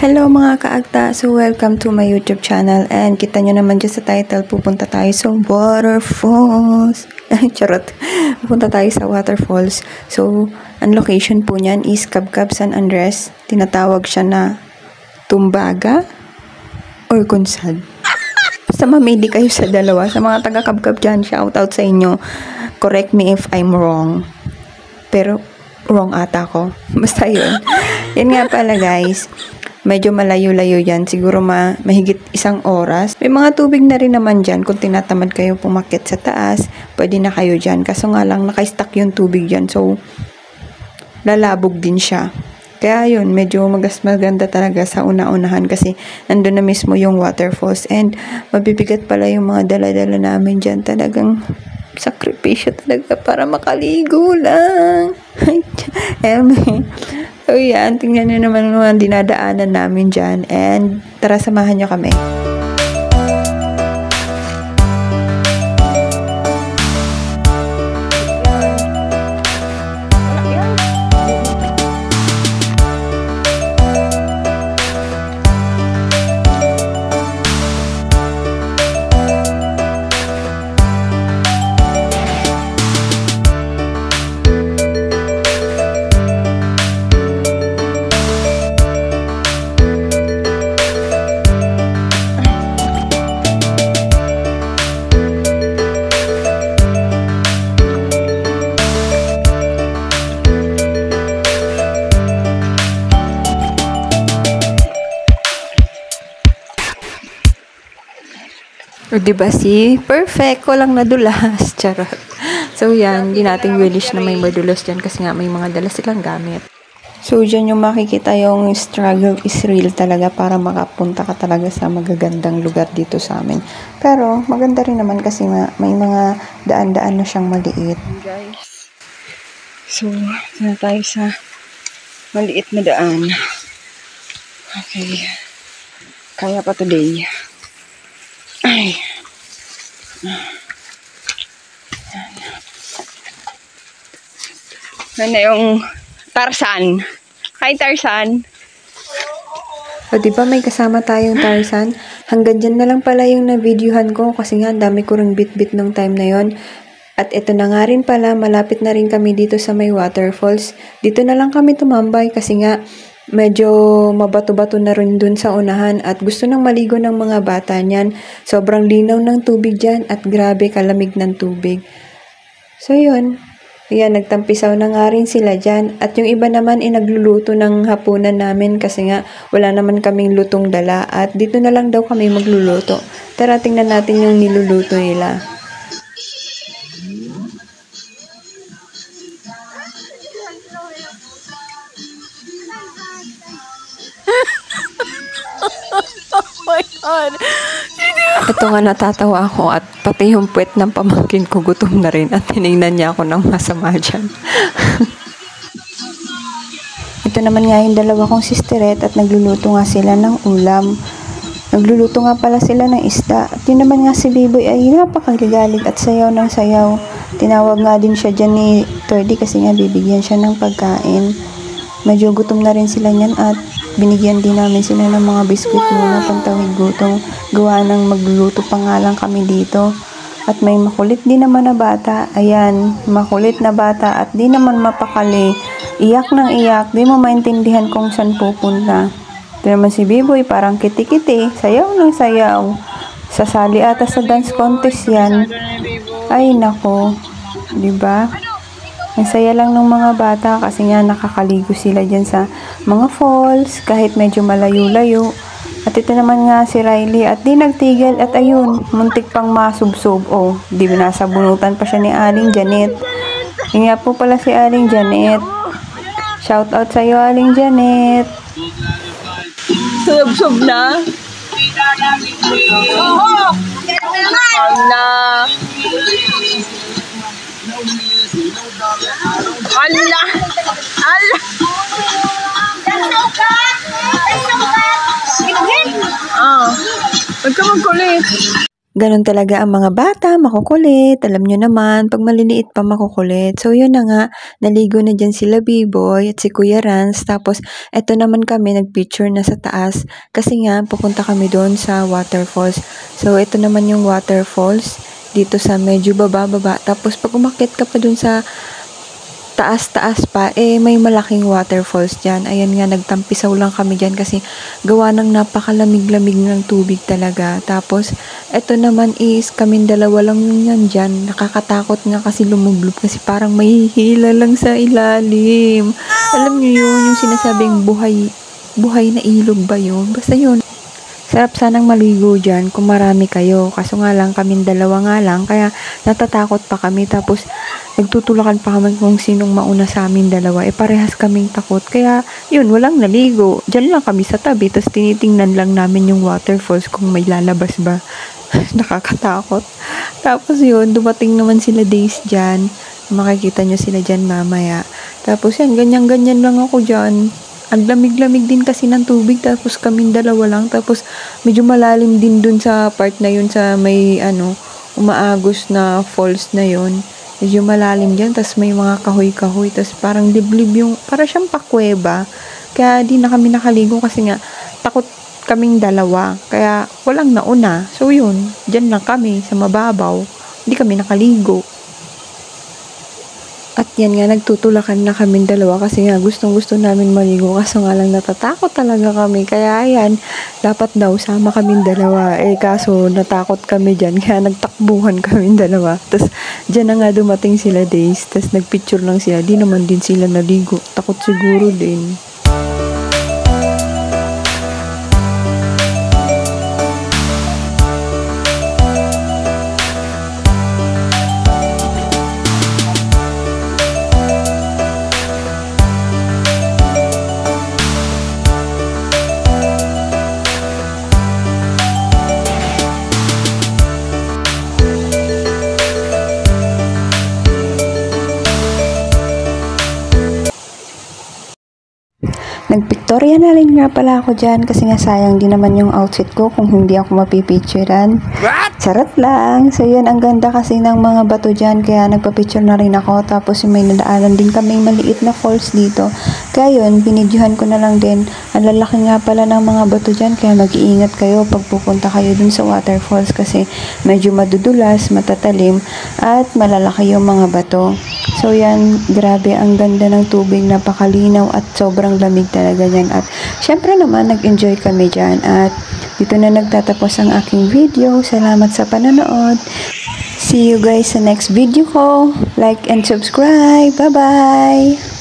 Hello mga kaagta, so welcome to my YouTube channel and kita nyo naman dyan sa title, pupunta tayo sa waterfalls. Charot, pupunta tayo sa waterfalls. So, ang location po niyan is Cabcab San Andres. Tinatawag siya na Tumbaga or Kunsad. Basta mamili kayo sa dalawa. Sa mga taga-Cabcab dyan, shout out sa inyo. Correct me if I'm wrong. Pero wrong ata ko. Basta yun. Yan nga pala guys. Medyo malayo-layo yan. Siguro mahigit 1 oras. May mga tubig na rin naman dyan. Kung tinatamad kayo pumakyat sa taas, pwede na kayo dyan. Kaso nga lang, naka-stack yung tubig dyan. So, lalabog din siya. Kaya yun, medyo maganda talaga sa una-unahan kasi nandun na mismo yung waterfalls. And mabibigat pala yung mga dala-dala namin dyan. Talagang sakripisyo talaga para makaligo lang. So yan, tingnan nyo naman mga dinadaanan namin dyan. And tara, samahan nyo kami. O diba si perfect, walang nadulas. Charot. So yan, hindi natin wish na may madulas dyan kasi nga may mga dala silang gamit. So dyan yung makikita yung struggle is real talaga para makapunta ka talaga sa magagandang lugar dito sa amin. Pero maganda rin naman kasi may mga daan-daan na siyang maliit. Guys, so na tayo sa maliit na daan. Okay. Kaya pa today. Ay. Ano yung Tarzan? Hi Tarzan. O diba may kasama tayong Tarzan? Hanggang dyan na lang pala yung na-videohan ko kasi nga dami ko ring bit-bit nung time na yon. At ito na nga rin pala, malapit na rin kami dito sa may waterfalls. Dito na lang kami tumambay kasi nga medyo mabato-bato na rin dun sa unahan at gusto nang maligo ng mga bata niyan. Sobrang linaw ng tubig dyan at grabe kalamig ng tubig. So yun, ayan, nagtampisaw na nga rin sila dyan. At yung iba naman nagluluto ng hapunan namin kasi nga wala naman kaming lutong dala at dito na lang daw kami magluluto. Tara, tingnan natin yung niluluto nila. Ito nga natatawa ako at pati yung puwet ng pamangkin ko gutom na rin at tinignan niya ako ng masama dyan. Ito naman nga yung dalawa kong sisteret at nagluluto nga sila ng ulam. Nagluluto nga pala sila ng isda. At yun naman nga si Biboy ay napakagalit at sayaw ng sayaw. Tinawag nga din siya dyan ni Tordy kasi nga bibigyan siya ng pagkain. Medyo gutom na rin sila niyan at binigyan din namin sila ng mga biskuit muna pantawid gutom. Gawa ng magluluto pa nga lang kami dito. At may makulit din naman na bata. Ayan, makulit na bata at di naman mapakali. Iyak ng iyak, di mo maintindihan kung saan pupunta. Ito naman si Biboy, parang kiti-kiti, sayaw ng sayaw. Sasali ata sa dance contest yan. Ay nako, diba? Ang saya lang ng mga bata kasi nga nakakaligo sila dyan sa mga falls kahit medyo malayo-layo. At ito naman nga si Riley at di nagtigil at ayun, muntik pang masubsob. Oh, di nasabunutan pa siya ni Aling Janet. Yun nga po pala si Aling Janet. Shout out sa iyo Aling Janet. Subsob na? Allah! Allah! Huwag ka magkulit. Ganun talaga ang mga bata, makukulit. Alam nyo naman, pag maliliit pa makukulit. So, yun na nga, naligo na dyan sila B-Boy at si Kuya Rans. Tapos, eto naman kami, nagpicture na sa taas. Kasi nga, pupunta kami doon sa waterfalls. So, ito naman yung waterfalls dito sa medyo baba-baba. Tapos, pag umakyat ka pa doon sa taas-taas pa, may malaking waterfalls dyan. Ayan nga, nagtampisaw lang kami dyan kasi gawa ng napakalamig-lamig ng tubig talaga. Tapos, eto naman is, kaming dalawa lang yan dyan. Nakakatakot nga kasi lumublob kasi parang may hila lang sa ilalim. Alam niyo yun, yung sinasabing buhay na ilog ba yun? Basta yun. Sarap sanang maligo dyan kung marami kayo. Kaso nga lang, kaming dalawa nga lang. Kaya natatakot pa kami. Tapos, nagtutulakan pa kami kung sinong mauna sa amin dalawa. Parehas kaming takot. Kaya, yun, walang naligo. Dyan lang kami sa tabi. Tapos, tinitingnan lang namin yung waterfalls kung may lalabas ba. Nakakatakot. Tapos, yun, dumating naman sila Days dyan. Makikita nyo sila dyan mamaya. Tapos, yan, ganyan-ganyan lang ako dyan. Ang lamig-lamig din kasi ng tubig, tapos kaming dalawa lang, tapos medyo malalim din dun sa part na yun sa may umaagos na falls na yun. Medyo malalim dyan, tapos may mga kahoy-kahoy, tapos parang liblib yung, para siyang pakweba. Kaya di na kami nakaligo kasi nga takot kaming dalawa, kaya walang nauna. So yun, dyan lang kami sa mababaw, hindi kami nakaligo. At yan nga, nagtutulakan na kaming dalawa kasi nga gustong-gusto namin maligo kaso nga lang natatakot talaga kami. Kaya yan, dapat daw sama kaming dalawa. Kaso natakot kami dyan kaya nagtakbuhan kaming dalawa. Tapos dyan na nga dumating sila Days. Tapos nagpicture lang sila. Di naman din sila naligo. Takot siguro din. Nagpictorya na rin nga pala ako dyan kasi nga sayang din naman yung outfit ko kung hindi ako mapipicturean. Charot lang. So yun, ang ganda kasi ng mga bato dyan kaya nagpapicture na rin ako. Tapos yung may nadaanan din kaming maliit na falls dito. Kaya yun, binidyohan ko na lang din. Ang lalaki nga pala ng mga bato dyan kaya mag-iingat kayo pag pupunta kayo dun sa waterfalls kasi medyo madudulas, matatalim at malalaki yung mga bato. So yan, grabe ang ganda ng tubig, napakalinaw at sobrang lamig talaga yan. At syempre naman, nag-enjoy kami dyan. At dito na nagtatapos ang aking video. Salamat sa panonood. See you guys sa next video ko. Like and subscribe. Bye-bye!